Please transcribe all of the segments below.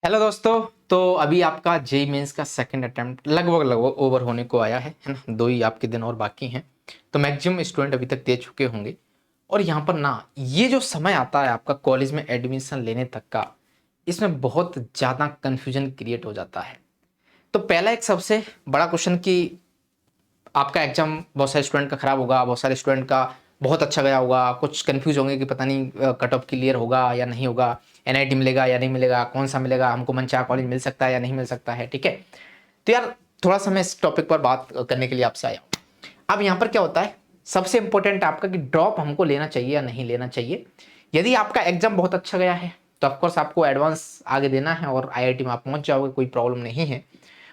Hello दोस्तों। तो अभी आपका जेई मेंस का सेकंड अटेम्प्ट लगभग ओवर होने को आया है ना। 2 ही आपके दिन और बाकी हैं। तो मैक्सिमम स्टूडेंट अभी तक दे चुके होंगे। और यहाँ पर ना ये जो समय आता है आपका कॉलेज में एडमिशन लेने तक का, इसमें बहुत ज़्यादा कन्फ्यूजन क्रिएट हो जाता है। तो पहला एक सबसे बड़ा क्वेश्चन कि आपका एग्जाम बहुत सारे स्टूडेंट का खराब होगा, बहुत सारे स्टूडेंट का बहुत अच्छा गया होगा, कुछ कंफ्यूज होंगे कि पता नहीं कट ऑफ क्लियर होगा या नहीं होगा, एनआईटी मिलेगा या नहीं मिलेगा, कौन सा मिलेगा, हमको मनचाहा कॉलेज मिल सकता है या नहीं मिल सकता है। ठीक है। तो यार थोड़ा सा मैं इस टॉपिक पर बात करने के लिए आपसे आया हूँ। अब यहाँ पर क्या होता है, सबसे इंपॉर्टेंट आपका कि ड्रॉप हमको लेना चाहिए या नहीं लेना चाहिए। यदि आपका एग्जाम बहुत अच्छा गया है तो ऑफकोर्स आपको एडवांस आगे देना है और आईआईटी में आप पहुंच जाओगे, कोई प्रॉब्लम नहीं है।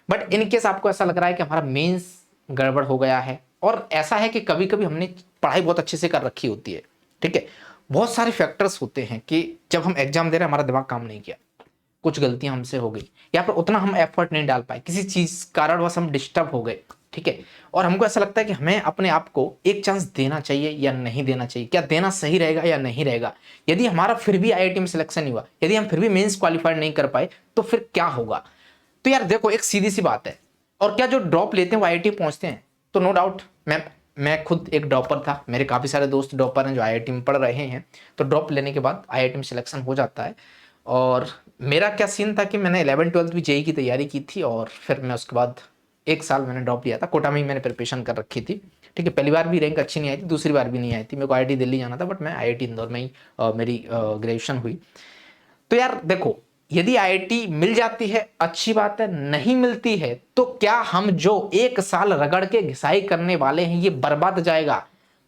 बट इन केस आपको ऐसा लग रहा है कि हमारा मेंस गड़बड़ हो गया है, और ऐसा है कि कभी कभी हमने पढ़ाई बहुत अच्छे से कर रखी होती है, ठीक है, बहुत सारे फैक्टर्स होते हैं कि जब हम एग्जाम दे रहे हैं हमारा दिमाग काम नहीं किया, कुछ गलतियां हमसे हो गई, या फिर उतना हम एफर्ट नहीं डाल पाए, किसी चीज कारणवश हम डिस्टर्ब हो गए। ठीक है। और हमको ऐसा लगता है कि हमें अपने आप को एक चांस देना चाहिए या नहीं देना चाहिए, क्या देना सही रहेगा या नहीं रहेगा। यदि हमारा फिर भी आईआईटी में सिलेक्शन नहीं हुआ, यदि हम फिर भी मेंस क्वालिफाइड नहीं कर पाए, तो फिर क्या होगा। तो यार देखो, एक सीधी सी बात है। और क्या जो ड्रॉप लेते हैं वो आईआईटी पहुंचते हैं, तो नो डाउट मैं खुद एक ड्रॉपर था, मेरे काफ़ी सारे दोस्त ड्रॉपर हैं जो आईआईटी में पढ़ रहे हैं। तो ड्रॉप लेने के बाद आईआईटी में सिलेक्शन हो जाता है। और मेरा क्या सीन था कि मैंने 11-12 भी जेई की तैयारी की थी, और फिर मैं उसके बाद 1 साल मैंने ड्रॉप लिया था। कोटा में ही मैंने प्रिपरेशन कर रखी थी। ठीक है। पहली बार भी रैंक अच्छी नहीं आई थी, दूसरी बार भी नहीं आई थी, मेरे को आईआईटी दिल्ली जाना था, बट मैं आईआईटी इंदौर में ही मेरी ग्रेजुएशन हुई। तो यार देखो, यदि आईआईटी मिल जाती है अच्छी बात है, नहीं मिलती है तो क्या हम जो 1 साल रगड़ के घिसाई करने वाले हैं ये बर्बाद जाएगा।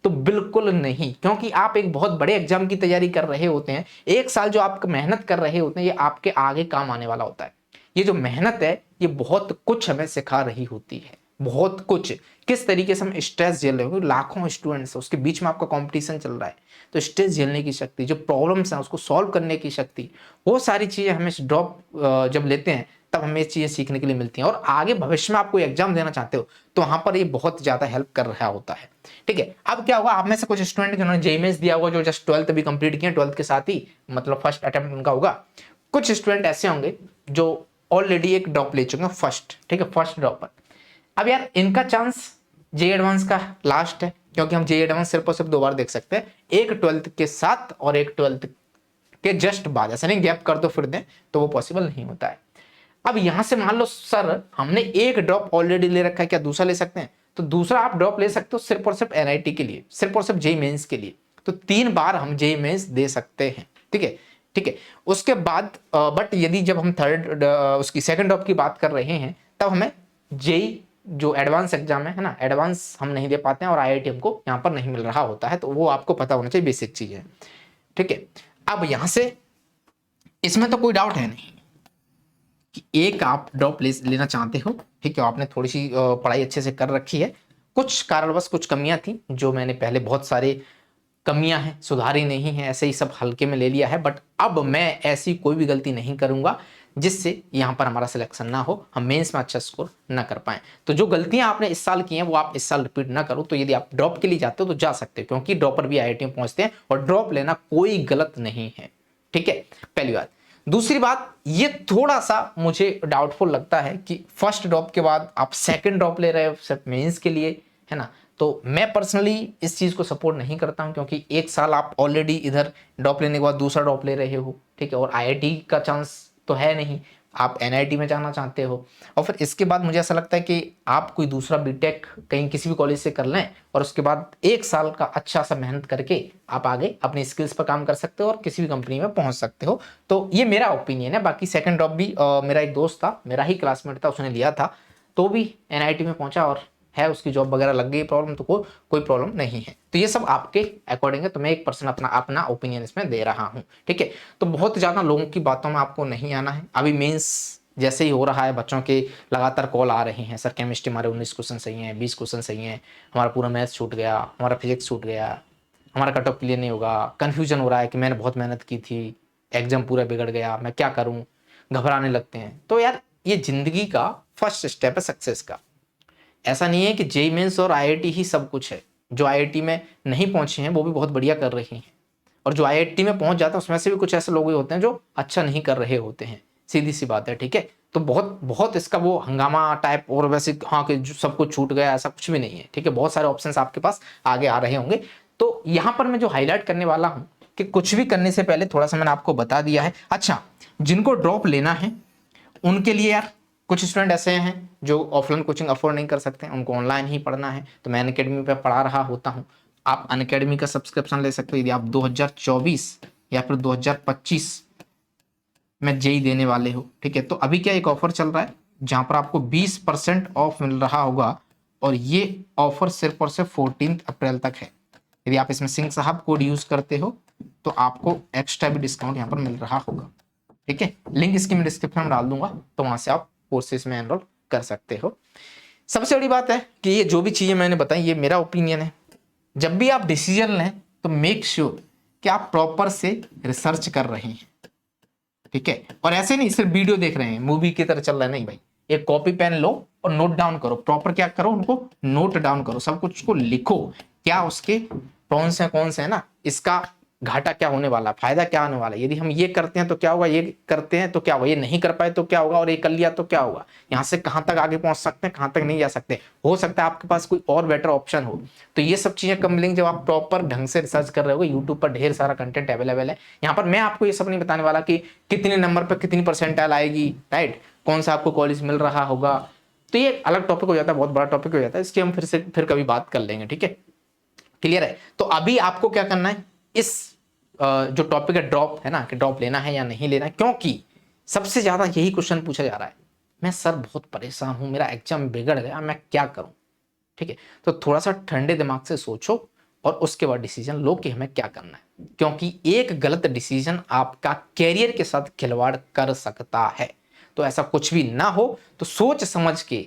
तो बिल्कुल नहीं, क्योंकि आप एक बहुत बड़े एग्जाम की तैयारी कर रहे होते हैं। 1 साल जो आप मेहनत कर रहे होते हैं ये आपके आगे काम आने वाला होता है। ये जो मेहनत है ये बहुत कुछ हमें सिखा रही होती है, बहुत कुछ। किस तरीके से हम स्ट्रेस झेल रहे हो, लाखों स्टूडेंट्स उसके बीच में आपका कंपटीशन चल रहा है, तो स्ट्रेस झेलने की शक्ति, जो प्रॉब्लम्स हैं उसको सॉल्व करने की शक्ति, वो सारी चीज़ें हमें ड्रॉप जब लेते हैं तब हमें ये चीज़ें सीखने के लिए मिलती हैं। और आगे भविष्य में आप कोई एग्जाम देना चाहते हो तो वहाँ पर ये बहुत ज़्यादा हेल्प कर रहा होता है। ठीक है। अब क्या होगा, आप में से कुछ स्टूडेंट जिन्होंने जेईई मेंस दिया होगा, जो जस्ट 12th अभी कंप्लीट किए, 12th के साथ ही मतलब फर्स्ट अटेम्प्ट उनका होगा। कुछ स्टूडेंट ऐसे होंगे जो ऑलरेडी एक ड्रॉप ले चुके हैं फर्स्ट, ठीक है, फर्स्ट ड्रॉप पर। अब यार इनका चांस जेईई एडवांस का लास्ट है, क्योंकि हम जेईई एडवांस सिर्फ और सिर्फ 2 बार देख सकते हैं, एक 12th के साथ और एक 12th के जस्ट बाद। ऐसा नहीं गैप कर दो फिर दें, तो वो पॉसिबल नहीं होता है। अब यहां से मान लो सर हमने एक ड्रॉप ऑलरेडी ले रखा है, क्या दूसरा ले सकते हैं? तो दूसरा आप ड्रॉप ले सकते हो सिर्फ और सिर्फ एनआईटी के लिए, सिर्फ और सिर्फ जेईई मेंस के लिए। तो 3 बार हम जेईई मेंस दे सकते हैं। ठीक है। ठीक है। उसके बाद बट यदि जब हम थर्ड उसकी सेकंड ड्रॉप की बात कर रहे हैं, तब हमें जेईई जो एडवांस एग्जाम है ना, एडवांस हम नहीं दे पाते हैं और आईआईटी हमको यहाँ पर नहीं मिल रहा होता है। तो वो आपको पता होना चाहिए, बेसिक चीज है। ठीक है। अब यहां से इसमें तो कोई डाउट है नहीं कि एक आप ड्रॉप लेना चाहते हो, ठीक है, आपने थोड़ी सी पढ़ाई अच्छे से कर रखी है, कुछ कारणवश कुछ कमियां थी जो मैंने पहले बहुत सारे कमियां हैं सुधारी नहीं है, ऐसे ही सब हल्के में ले लिया है। बट अब मैं ऐसी कोई भी गलती नहीं करूंगा जिससे यहां पर हमारा सिलेक्शन ना हो, हम मेंस में अच्छा स्कोर ना कर पाए। तो जो गलतियां आपने इस साल की हैं वो आप इस साल रिपीट ना करो। तो यदि आप ड्रॉप के लिए जाते हो तो जा सकते हो, क्योंकि ड्रॉपर भी आईआईटी में पहुंचते हैं और ड्रॉप लेना कोई गलत नहीं है। ठीक है, पहली बात। दूसरी बात, ये थोड़ा सा मुझे डाउटफुल लगता है कि फर्स्ट ड्रॉप के बाद आप सेकंड ड्रॉप ले रहे हो सिर्फ मेंस के लिए, है ना। तो मैं पर्सनली इस चीज़ को सपोर्ट नहीं करता हूं, क्योंकि 1 साल आप ऑलरेडी इधर ड्रॉप लेने के बाद दूसरा ड्रॉप ले रहे हो, ठीक है, और आईआईटी का चांस तो है नहीं, आप एनआईटी में जाना चाहते हो। और फिर इसके बाद मुझे ऐसा लगता है कि आप कोई दूसरा बीटेक कहीं किसी भी कॉलेज से कर लें, और उसके बाद 1 साल का अच्छा सा मेहनत करके आप आगे अपनी स्किल्स पर काम कर सकते हो और किसी भी कंपनी में पहुंच सकते हो। तो ये मेरा ओपिनियन है। बाकी सेकंड ड्रॉप भी मेरा एक दोस्त था, मेरा ही क्लासमेट था, उसने लिया था, तो भी एनआईटी में पहुंचा और है, उसकी जॉब वगैरह लग गई। प्रॉब्लम तो कोई प्रॉब्लम नहीं है। तो ये सब आपके अकॉर्डिंग है, तो मैं एक पर्सन अपना अपना ओपिनियन इसमें दे रहा हूं। ठीक है। तो बहुत ज़्यादा लोगों की बातों में आपको नहीं आना है। अभी मेंस जैसे ही हो रहा है, बच्चों के लगातार कॉल आ रहे हैं, सर केमिस्ट्री हमारे 19 क्वेश्चन सही हैं, 20 क्वेश्चन सही हैं, हमारा पूरा मैथ्स छूट गया, हमारा फिजिक्स छूट गया, हमारा कट ऑफ क्लियर नहीं होगा, कन्फ्यूजन हो रहा है कि मैंने बहुत मेहनत की थी, एग्जाम पूरा बिगड़ गया, मैं क्या करूं, घबराने लगते हैं। तो यार ये जिंदगी का फर्स्ट स्टेप है सक्सेस का। ऐसा नहीं है कि जेईई मेंस और आईआईटी ही सब कुछ है। जो आईआईटी में नहीं पहुंचे हैं वो भी बहुत बढ़िया कर रहे हैं, और जो आईआईटी में पहुंच जाता है उसमें से भी कुछ ऐसे लोग होते हैं जो अच्छा नहीं कर रहे होते हैं। सीधी सी बात है, ठीक है। तो बहुत बहुत इसका वो हंगामा टाइप और वैसे हाँ कि जो सब कुछ छूट गया, ऐसा कुछ भी नहीं है, ठीक है। बहुत सारे ऑप्शंस आपके पास आगे आ रहे होंगे। तो यहाँ पर मैं जो हाईलाइट करने वाला हूँ कि कुछ भी करने से पहले थोड़ा सा मैंने आपको बता दिया है। अच्छा, जिनको ड्रॉप लेना है उनके लिए यार कुछ स्टूडेंट ऐसे हैं जो ऑफलाइन कोचिंग अफोर्ड नहीं कर सकते, उनको ऑनलाइन ही पढ़ना है, तो मैं अनअकैडमी पे पढ़ा रहा होता हूँ। आप अनअकैडमी का सब्सक्रिप्शन ले सकते हो यदि आप 2024 या फिर 2025 में जेई देने वाले हो, ठीक है। तो अभी क्या एक ऑफर चल रहा है जहां पर आपको 20% ऑफ मिल रहा होगा, और ये ऑफर सिर्फ और सिर्फ 14 अप्रैल तक है। यदि आप इसमें सिंह साहब कोड यूज करते हो तो आपको एक्स्ट्रा भी डिस्काउंट यहाँ पर मिल रहा होगा, ठीक है। लिंक इसकी मैं डिस्क्रिप्शन में डाल दूंगा, तो वहां से आप कोर्सेज में एनरोल कर सकते हो। सबसे बड़ी बात है कि ये जो भी चीजें मैंने बताई ये मेरा ओपिनियन है। जब भी आप डिसीजन लें तो मेक श्योर कि आप प्रॉपर से रिसर्च कर रहे हैं, ठीक है। और ऐसे नहीं सिर्फ वीडियो देख रहे हैं मूवी की तरह चल रहा है, नहीं भाई। एक कॉपी पेन लो और नोट डाउन करो, प्रॉपर क्या करो, उनको नोट डाउन करो, सब कुछ को लिखो, क्या उसके प्रॉन्स है कौन से है ना, इसका घाटा क्या होने वाला, फायदा क्या होने वाला, यदि हम ये करते हैं तो क्या होगा, ये करते हैं तो क्या होगा, ये नहीं कर पाए तो क्या होगा, और ये कर लिया तो क्या होगा, यहाँ से कहाँ तक आगे पहुंच सकते हैं, कहाँ तक नहीं जा सकते, हो सकता है आपके पास कोई और बेटर ऑप्शन हो। तो ये सब चीजें कब मिलेंगी, जब आप प्रॉपर ढंग से रिसर्च कर रहे हो। यूट्यूब पर ढेर सारा कंटेंट अवेलेबल है। यहाँ पर मैं आपको ये सब नहीं बताने वाला कि कितने नंबर पर कितनी परसेंटाइल आएगी, राइट, कौन सा आपको कॉलेज मिल रहा होगा। तो ये अलग टॉपिक हो जाता है, बहुत बड़ा टॉपिक हो जाता है, इसकी हम फिर कभी बात कर लेंगे, ठीक है। क्लियर है। तो अभी आपको क्या करना है, इस जो टॉपिक है ड्रॉप है ना, कि ड्रॉप लेना है या नहीं लेना है, क्योंकि सबसे ज्यादा यही क्वेश्चन पूछा जा रहा है। मैं सर बहुत परेशान हूं, मेरा एग्जाम बिगड़ गया, मैं क्या करूं, ठीक है। तो थोड़ा सा ठंडे दिमाग से सोचो और उसके बाद डिसीजन लो कि हमें क्या करना है, क्योंकि एक गलत डिसीजन आपका कैरियर के साथ खिलवाड़ कर सकता है। तो ऐसा कुछ भी ना हो, तो सोच समझ के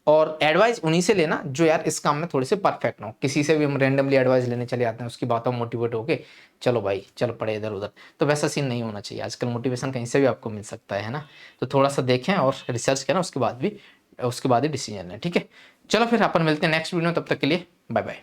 और एडवाइस उन्हीं से लेना जो यार इस काम में थोड़े से परफेक्ट ना हो। किसी से भी हम रैंडमली एडवाइस लेने चले जाते हैं, उसकी बातों में मोटिवेट होके चलो भाई चलो पढ़े इधर उधर, तो वैसा सीन नहीं होना चाहिए। आजकल मोटिवेशन कहीं से भी आपको मिल सकता है ना। तो थोड़ा सा देखें और रिसर्च करें, उसके बाद ही डिसीजन लें, ठीक है। चलो फिर अपन मिलते हैं नेक्स्ट वीडियो में, तब तक के लिए बाय बाय।